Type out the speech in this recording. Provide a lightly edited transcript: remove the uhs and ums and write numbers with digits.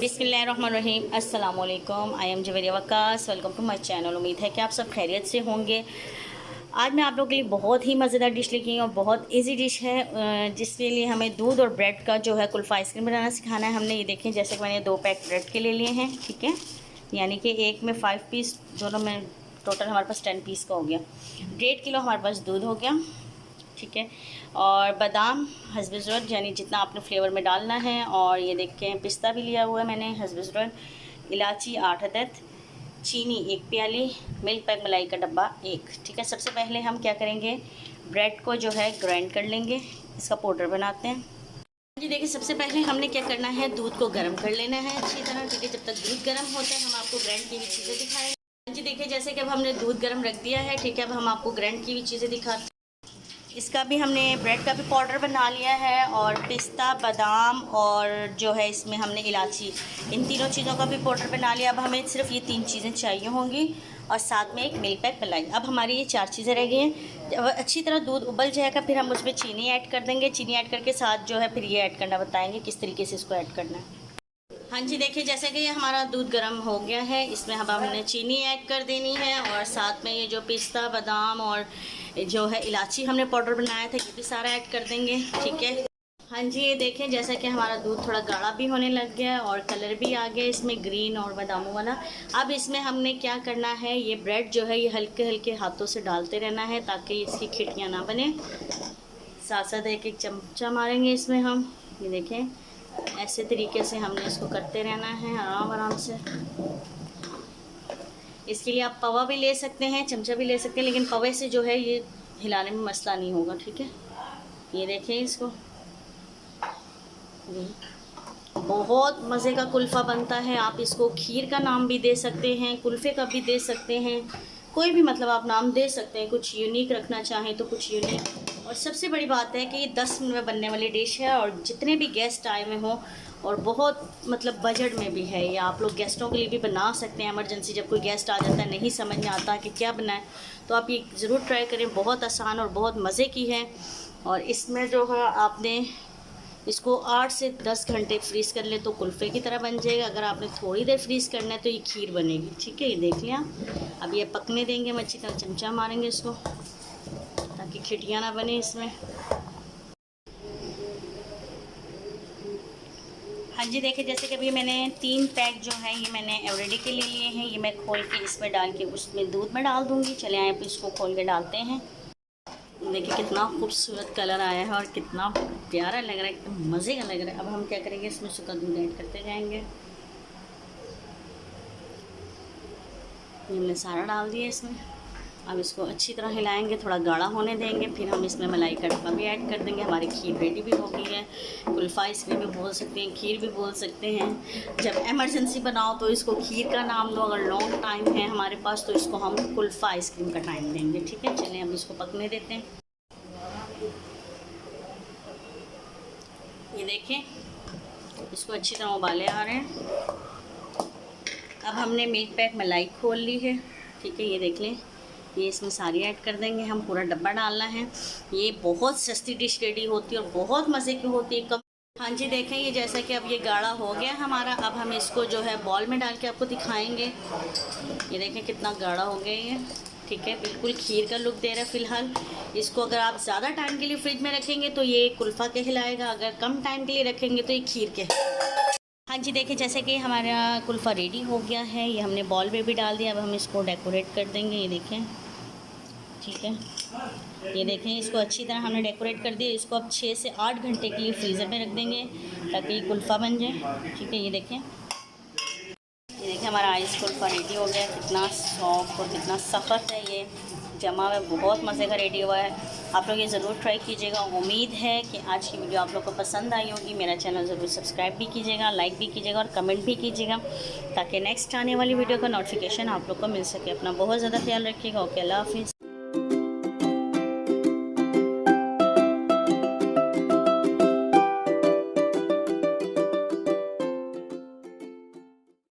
बिस्मिल्लाहिर्रहमानिर्रहीम। अस्सलाम वालेकुम। I am Javeria Waqas. Welcome to my channel. उम्मीद है कि आप सब खैरियत से होंगे। आज मैं आप लोगों के लिए बहुत ही मज़ेदार डिश लेके आई हूँ और बहुत इजी डिश है, जिसके लिए हमें दूध और ब्रेड का जो है कुल्फ़ा आइसक्रीम बनाना सिखाना है। हमने ये देखें, जैसे कि मैंने 2 पैक ब्रेड के ले लिए हैं, ठीक है, यानी कि एक में 5 पीस, दोनों में टोटल हमारे पास 10 पीस का हो गया। 1.5 किलो हमारे पास दूध हो गया, ठीक है। और बादाम हस्ब ज़रूरत, यानी जितना आपने फ्लेवर में डालना है। और ये देखें पिस्ता भी लिया हुआ है मैंने हस्ब ज़रूरत। इलायची 8 अदद, चीनी 1 प्याली, मिल्क पैक मलाई का डब्बा 1, ठीक है। सबसे पहले हम क्या करेंगे, ब्रेड को जो है ग्राइंड कर लेंगे, इसका पाउडर बनाते हैं। जी देखिए, सबसे पहले हमने क्या करना है, दूध को गर्म कर लेना है अच्छी तरह, ठीक है। जब तक दूध गर्म होता है हम आपको ग्राइंड की हुई चीज़ें दिखाएंगे। जी देखिए, जैसे कि अब हमने दूध गर्म रख दिया है, ठीक है। अब हम आपको ग्राइंड की हुई चीज़ें दिखाते हैं। इसका भी हमने ब्रेड का भी पाउडर बना लिया है, और पिस्ता, बादाम और जो है इसमें हमने इलायची, इन तीनों चीज़ों का भी पाउडर बना लिया। अब हमें सिर्फ ये 3 चीज़ें चाहिए होंगी, और साथ में एक मिल्क पैक मलाई। अब हमारी ये 4 चीज़ें रह गई हैं। जब अच्छी तरह दूध उबल जाएगा, फिर हम उसमें चीनी ऐड कर देंगे। चीनी ऐड करके साथ जो है फिर ये ऐड करना बताएंगे किस तरीके से इसको ऐड करना है। हाँ जी देखिए, जैसे कि ये हमारा दूध गर्म हो गया है, इसमें अब हमने चीनी ऐड कर देनी है, और साथ में ये जो पिस्ता, बादाम और जो है इलायची हमने पाउडर बनाया था, ये भी सारा ऐड कर देंगे, ठीक है। हाँ जी, ये देखें जैसा कि हमारा दूध थोड़ा गाढ़ा भी होने लग गया है और कलर भी आ गया इसमें ग्रीन और बादामों वाला। अब इसमें हमने क्या करना है, ये ब्रेड जो है ये हल्के हल्के हाथों से डालते रहना है ताकि इसकी खिटियाँ ना बने। साथ साथ एक एक चमचा मारेंगे इसमें हम, ये देखें ऐसे तरीके से हमने इसको करते रहना है आराम आराम से। इसके लिए आप पवा भी ले सकते हैं, चमचा भी ले सकते हैं, लेकिन पवे से जो है ये हिलाने में मसला नहीं होगा, ठीक है। ये देखें इसको, बहुत मज़े का कुल्फ़ा बनता है। आप इसको खीर का नाम भी दे सकते हैं, कुल्फ़े का भी दे सकते हैं, कोई भी मतलब आप नाम दे सकते हैं। कुछ यूनिक रखना चाहें तो कुछ यूनिक। और सबसे बड़ी बात है कि ये 10 मिनट में बनने वाली डिश है, और जितने भी गेस्ट आए हुए हों, और बहुत मतलब बजट में भी है। या आप लोग गेस्टों के लिए भी बना सकते हैं। इमरजेंसी जब कोई गेस्ट आ जाता है, नहीं समझ में आता कि क्या बनाए, तो आप ये ज़रूर ट्राई करें। बहुत आसान और बहुत मज़े की है। और इसमें जो है आपने इसको 8 से 10 घंटे फ्रीज़ कर ले तो कुल्फ़े की तरह बन जाएगा। अगर आपने थोड़ी देर फ्रीज़ करना है तो ये खीर बनेगी, ठीक है। ये देख लिया। अब ये पकने देंगे, हम अच्छी तरह चमचा मारेंगे इसको ताकि खिटियाँ ना बने इसमें। हाँ जी देखिए, जैसे कि अभी मैंने 3 पैक जो है ये मैंने ऑलरेडी के ले लिए हैं। ये मैं खोल के इसमें डाल के उसमें दूध में डाल दूँगी। चले आए अब इसको खोल के डालते हैं। देखिए कितना खूबसूरत कलर आया है और कितना प्यारा लग रहा है, एकदम मज़े का लग रहा है। अब हम क्या करेंगे, इसमें सूखा दूध ऐड करते जाएंगे। ये हमने सारा डाल दिया इसमें। अब इसको अच्छी तरह हिलाएंगे, थोड़ा गाढ़ा होने देंगे, फिर हम इसमें मलाई का डब्बा भी ऐड कर देंगे। हमारी खीर रेडी भी हो गई है। कुल्फ़ा आइसक्रीम भी बोल सकते हैं, खीर भी बोल सकते हैं। जब एमरजेंसी बनाओ तो इसको खीर का नाम दो, अगर लॉन्ग टाइम है हमारे पास तो इसको हम कुल्फ़ा आइसक्रीम का टाइम देंगे, ठीक है। चलें अब इसको पकने देते हैं। ये देखें इसको अच्छी तरह उबाले आ रहे हैं। अब हमने मिल्क पैक मलाई खोल ली है, ठीक है। ये देख लें, ये इसमें सारी ऐड कर देंगे हम, पूरा डब्बा डालना है। ये बहुत सस्ती डिश रेडी होती है और बहुत मज़े की होती है, कम। हाँ जी देखें, ये जैसा कि अब ये गाढ़ा हो गया हमारा। अब हम इसको जो है बॉल में डाल के आपको दिखाएंगे। ये देखें कितना गाढ़ा हो गया ये, ठीक है। बिल्कुल खीर का लुक दे रहा है फ़िलहाल। इसको अगर आप ज़्यादा टाइम के लिए फ्रिज में रखेंगे तो ये कुल्फ़ा कहलाएगा, अगर कम टाइम के लिए रखेंगे तो ये खीर के। हाँ जी देखिए, जैसे कि हमारा कुल्फ़ा रेडी हो गया है। ये हमने बॉल में भी डाल दिया। अब हम इसको डेकोरेट कर देंगे, ये देखें, ठीक है। ये देखें इसको अच्छी तरह हमने डेकोरेट कर दिया। इसको अब 6 से 8 घंटे के लिए फ्रीज़र में रख देंगे ताकि ये कुल्फ़ा बन जाए, ठीक है। ये देखें, ये देखें हमारा आइस कुल्फ़ा रेडी हो गया। कितना सॉफ्ट और कितना सख्त है, ये जमा हुआ, बहुत मज़े का रेडी हुआ है। आप लोग ये ज़रूर ट्राई कीजिएगा। उम्मीद है कि आज की वीडियो आप लोग को पसंद आई होगी। मेरा चैनल ज़रूर सब्सक्राइब भी कीजिएगा, लाइक भी कीजिएगा और कमेंट भी कीजिएगा, ताकि नेक्स्ट आने वाली वीडियो का नोटिफिकेशन आप लोग को मिल सके। अपना बहुत ज़्यादा ख्याल रखिएगा। ओके, अल्लाह हाफ़िज़।